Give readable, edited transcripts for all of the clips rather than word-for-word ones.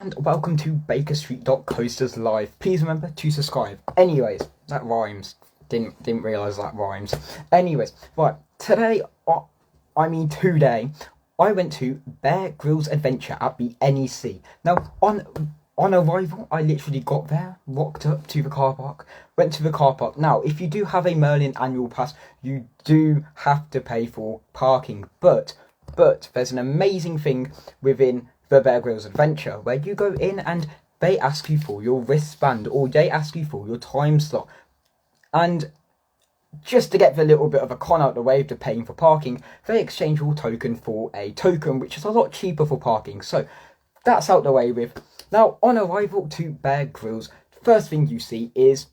And welcome to Bakerstreet.coasters live. Please remember to subscribe. Anyways, that rhymes. Didn't realise that rhymes. Anyways, right, today, I went to Bear Grylls Adventure at the NEC. Now, on arrival, I literally got there, walked up to the car park, went to the car park. Now, if you do have a Merlin annual pass, you do have to pay for parking, but there's an amazing thing within the Bear Grylls Adventure where you go in and they ask you for your wristband or they ask you for your time slot. And just to get the little bit of a con out the way of the paying for parking, they exchange your token for a token, which is a lot cheaper for parking. So that's out the way with. Now, on arrival to Bear Grylls, first thing you see is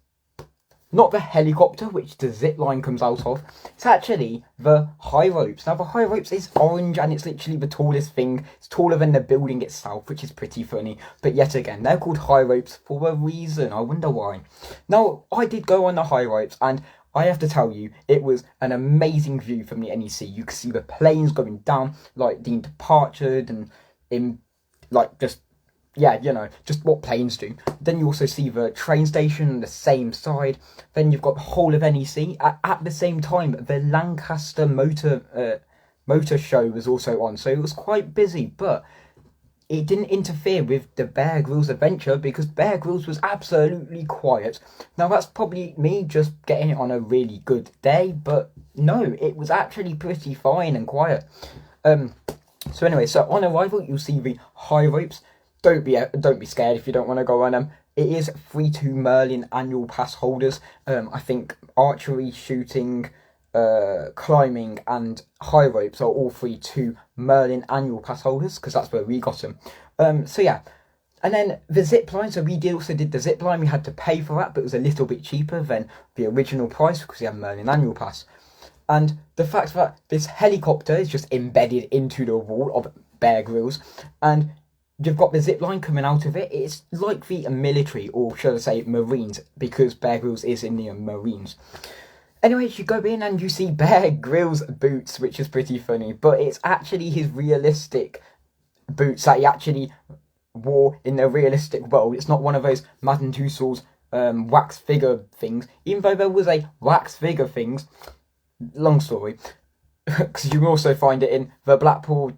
not the helicopter, which the zip line comes out of. It's actually the high ropes. Now, the high ropes is orange and it's literally the tallest thing. It's taller than the building itself, which is pretty funny. But yet again, they're called high ropes for a reason. I wonder why. Now, I did go on the high ropes and I have to tell you, it was an amazing view from the NEC. You could see the planes going down, like being departed and in, like, just what planes do. Then you also see the train station on the same side. Then you've got the whole of NEC. At the same time, the Lancaster motor show was also on. So it was quite busy, but it didn't interfere with the Bear Grylls Adventure because Bear Grylls was absolutely quiet. Now, that's probably me just getting it on a really good day, but no, it was actually pretty fine and quiet. So anyway, so on arrival, you'll see the high ropes. Don't be scared if you don't want to go on them. It is free to Merlin annual pass holders. I think archery, shooting, climbing and high ropes are all free to Merlin annual pass holders because that's where we got them. So yeah. And then the zip line, so we also did the zip line. We had to pay for that, but it was a little bit cheaper than the original price because we have Merlin annual pass. And the fact that this helicopter is just embedded into the wall of Bear Grylls, and you've got the zip line coming out of it. It's like the military, or should I say Marines, because Bear Grylls is in the Marines. Anyway, you go in and you see Bear Grylls boots, which is pretty funny, but it's actually his realistic boots that he actually wore in the realistic world. It's not one of those Madden Tussauds wax figure things, even though there was a wax figure things. Long story, because you can also find it in the Blackpool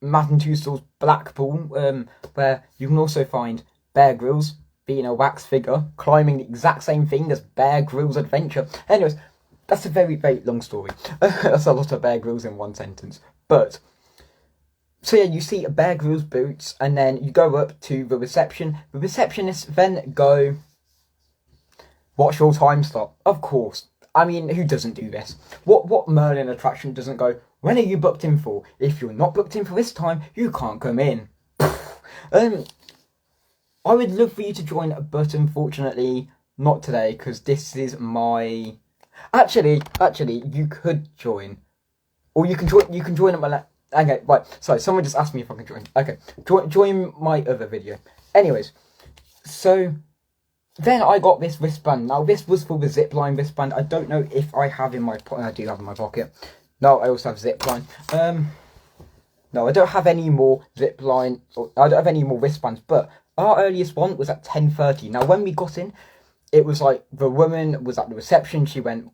Madden Tussauds Blackpool, where you can also find Bear Grylls being a wax figure, climbing the exact same thing as Bear Grylls Adventure. Anyways, that's a very, very long story. That's a lot of Bear Grylls in one sentence. But, so yeah, you see Bear Grylls boots, and then you go up to the reception. The receptionists then go, "What's your time slot?" Of course. I mean, who doesn't do this? What Merlin attraction doesn't go, "When are you booked in for? If you're not booked in for this time, you can't come in." I would love for you to join, but unfortunately, not today, because this is my... Actually, you could join. Or you can join at my... Okay, right, sorry, someone just asked me if I can join. Okay, join my other video. Anyways, so... Then I got this wristband. Now, this was for the zipline wristband. I don't know if I have in my pocket. I do have in my pocket. No, I also have zipline. No, I don't have any more zipline. I don't have any more wristbands. But our earliest one was at 10:30. Now, when we got in, it was like the woman was at the reception. She went,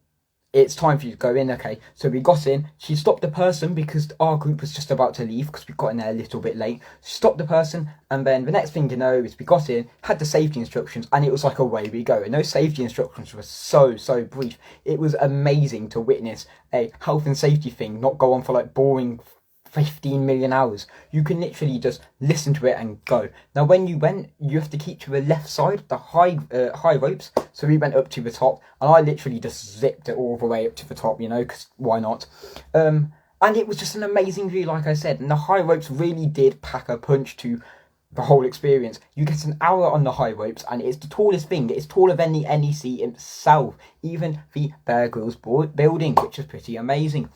"It's time for you to go in." Okay, so we got in. She stopped the person because our group was just about to leave because we got in there a little bit late. She stopped the person, and then the next thing you know is we got in, had the safety instructions, and it was like away we go. And those safety instructions were so brief. It was amazing to witness a health and safety thing not go on for like boring 15 million hours. You can literally just listen to it and go. Now, when you went, you have to keep to the left side, the high ropes. So we went up to the top, and I literally just zipped it all the way up to the top, because why not? And it was just an amazing view, like I said. And the high ropes really did pack a punch to the whole experience. You get an hour on the high ropes, and it's the tallest thing. It's taller than the NEC itself, even the Bear Grylls building, which is pretty amazing.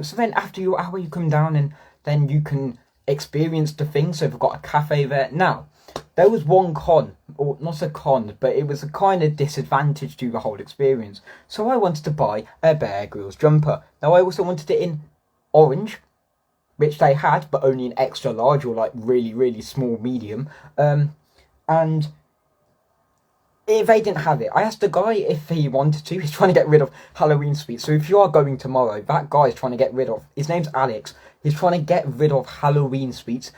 So then after your hour, you come down, and then you can experience the thing. So we've got a cafe there. Now, there was one con, or not a con, but it was a kind of disadvantage to the whole experience. So I wanted to buy a Bear Grylls jumper. Now, I also wanted it in orange, which they had, but only an extra large or like really, really small medium. And if they didn't have it, I asked the guy if he wanted to. He's trying to get rid of Halloween sweets. So if you are going tomorrow, that guy's trying to get rid of, his name's Alex. He's trying to get rid of Halloween sweets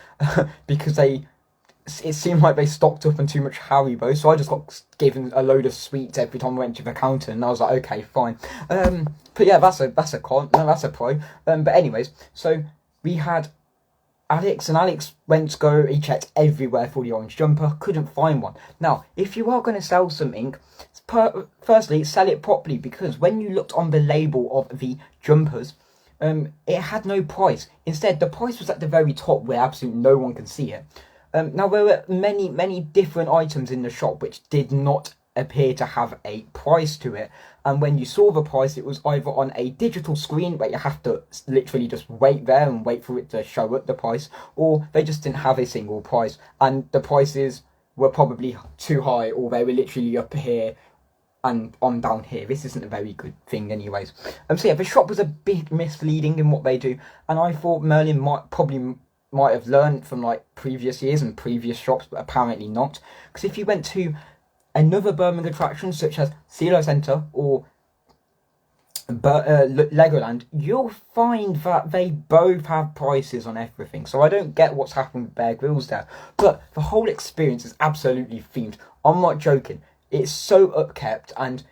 because it seemed like they stocked up on too much Haribo. So I just got given a load of sweets every time I went to the counter, and I was like, okay, fine. But yeah, that's a con. No, that's a pro. But anyways, so we had Alex, and Alex went to go, he checked everywhere for the orange jumper, couldn't find one. Now, if you are going to sell something, firstly, sell it properly, because when you looked on the label of the jumpers, it had no price. Instead, the price was at the very top where absolutely no one can see it. Now, there were many, many different items in the shop which did not appear to have a price to it, and when you saw the price, it was either on a digital screen where you have to literally just wait there and wait for it to show up the price, or they just didn't have a single price, and the prices were probably too high, or they were literally up here and on down here. This isn't a very good thing anyways. So yeah, the shop was a bit misleading in what they do, and I thought Merlin might have learned from like previous years and previous shops, but apparently not, because if you went to another Birmingham attraction such as CeeLo Centre or Legoland, you'll find that they both have prices on everything. So I don't get what's happened with Bear Grylls there, but the whole experience is absolutely themed. I'm not joking. It's so upkept, and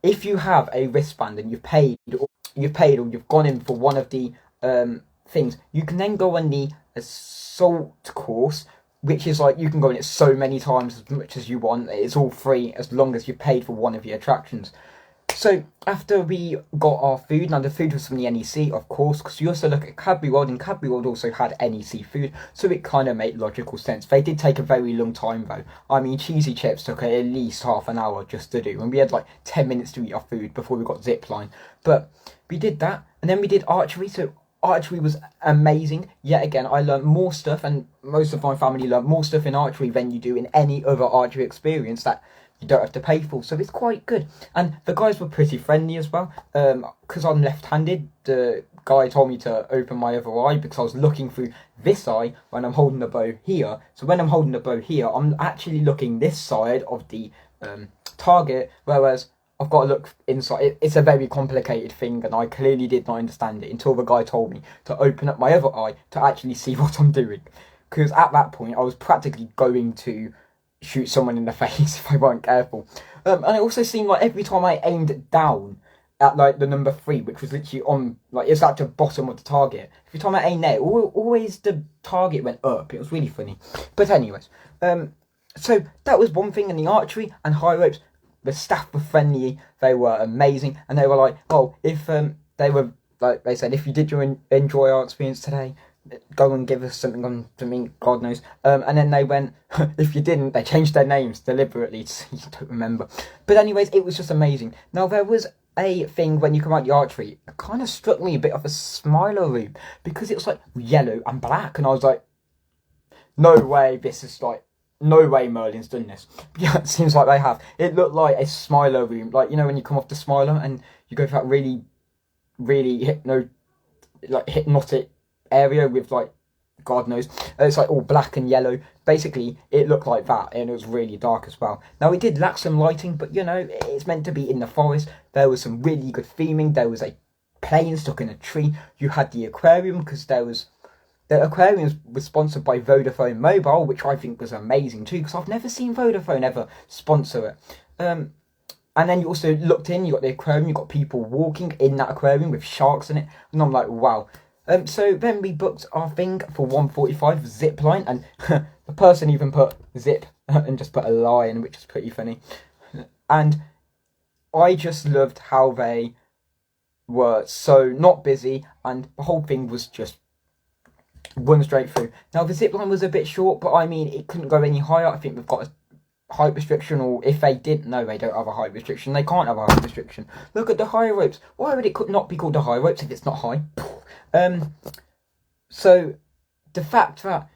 if you have a wristband and you've paid or you've gone in for one of the things, you can then go on the assault course, which is like, you can go in it so many times, as much as you want. It's all free as long as you paid for one of the attractions. So after we got our food, now the food was from the NEC, of course, because you also look at Cadbury World, and Cadbury World also had NEC food, so it kind of made logical sense. They did take a very long time though. I mean, cheesy chips took at least half an hour just to do, and we had like 10 minutes to eat our food before we got zipline. But we did that, and then we did archery. So archery was amazing. Yet again, I learned more stuff, and most of my family learned more stuff in archery than you do in any other archery experience that you don't have to pay for. So it's quite good. And the guys were pretty friendly as well. Because I'm left-handed, the guy told me to open my other eye because I was looking through this eye when I'm holding the bow here. So when I'm holding the bow here, I'm actually looking this side of the target, whereas I've got to look inside. It's a very complicated thing, and I clearly did not understand it until the guy told me to open up my other eye to actually see what I'm doing. Because at that point, I was practically going to shoot someone in the face if I weren't careful. And it also seemed like every time I aimed down at like the number 3, which was literally on, like, it's at the bottom of the target, every time I aimed there, always the target went up. It was really funny. But anyways, so that was one thing in the archery and high ropes. The staff were friendly, they were amazing, and they were like, oh, if they said, if you did enjoy our experience today, go and give us something on something, God knows. And then they went, if you didn't, they changed their names deliberately, so you don't remember. But anyways, it was just amazing. Now, there was a thing when you come out the archery, it kind of struck me a bit of a smiler room, because it was like yellow and black, and I was like, no way, no way Merlin's done this. Yeah, it seems like they have. It looked like a Smiler room. Like, you know, when you come off the Smiler and you go for that really, really hypnotic area with, like, God knows. It's like all black and yellow. Basically, it looked like that, and it was really dark as well. Now, it did lack some lighting, but, you know, it's meant to be in the forest. There was some really good theming. There was a plane stuck in a tree. You had the aquarium, because the aquarium was sponsored by Vodafone Mobile, which I think was amazing too, because I've never seen Vodafone ever sponsor it. And then you also looked in, you got the aquarium, you got people walking in that aquarium with sharks in it, and I'm like, wow. So then we booked our thing for 1:45 zip line, and the person even put zip and just put a line, which is pretty funny. And I just loved how they were so not busy, and the whole thing was just one straight through. Now, the zip line was a bit short, but I mean, it couldn't go any higher. I think we've got a height restriction, or if they didn't, no, they don't have a height restriction. They can't have a height restriction. Look at the high ropes. Why would it not be called the high ropes if it's not high? So the fact that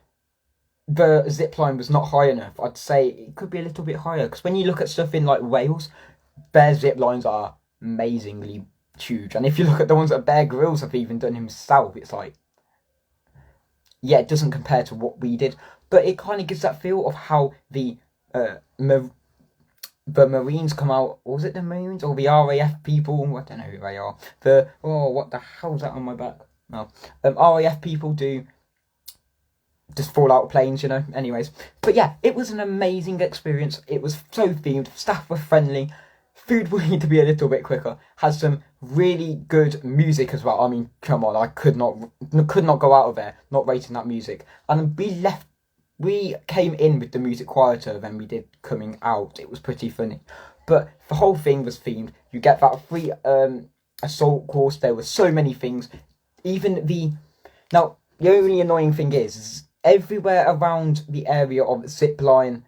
the zip line was not high enough, I'd say it could be a little bit higher, because when you look at stuff in like Wales, their zip lines are amazingly huge, and if you look at the ones that Bear Grylls have even done himself, it's like, yeah, it doesn't compare to what we did, but it kind of gives that feel of how the Marines come out. Or was it the Marines or the RAF people? I don't know who they are. What the hell's that on my back? No, RAF people do just fall out of planes, you know. Anyways, but yeah, it was an amazing experience. It was so themed. Staff were friendly. Food will need to be a little bit quicker. Has some really good music as well. I mean, come on, I could not go out of there not rating that music. And we came in with the music quieter than we did coming out. It was pretty funny, but the whole thing was themed. You get that free assault course. There were so many things. The only annoying thing is everywhere around the area of zipline,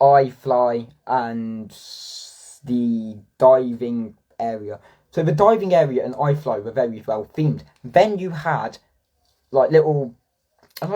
iFly, and the diving area. So the diving area and iFly were very well themed. Then you had like little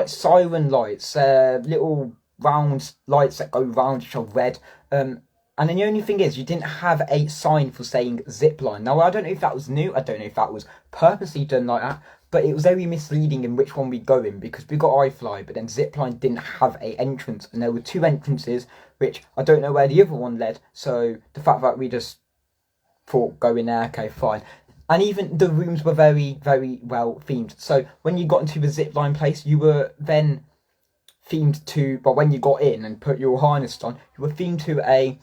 siren lights, little round lights that go round, which are red. And then the only thing is, you didn't have a sign for saying zipline. Now, I don't know if that was new. I don't know if that was purposely done like that. But it was very misleading in which one we go in, because we got iFly, but then zipline didn't have a entrance. And there were 2 entrances, which I don't know where the other one led. So the fact that we just thought, go in there, okay, fine. And even the rooms were very, very well themed. So when you got into the zipline place, you were then themed to, but when you got in and put your harness on, you were themed to a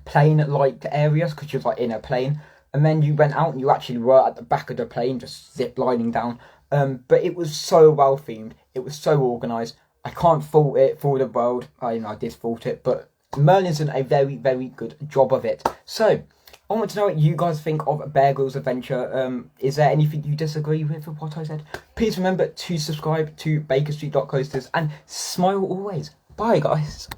plane-like areas, because you was like in a plane. And then you went out and you actually were at the back of the plane, just zip-lining down. But it was so well themed. It was so organised. I can't fault it for the world. I did fault it, but Merlin's done a very, very good job of it. So I want to know what you guys think of Bear Grylls Adventure. Is there anything you disagree with what I said? Please remember to subscribe to Bakerstreet.coasters and smile always. Bye, guys.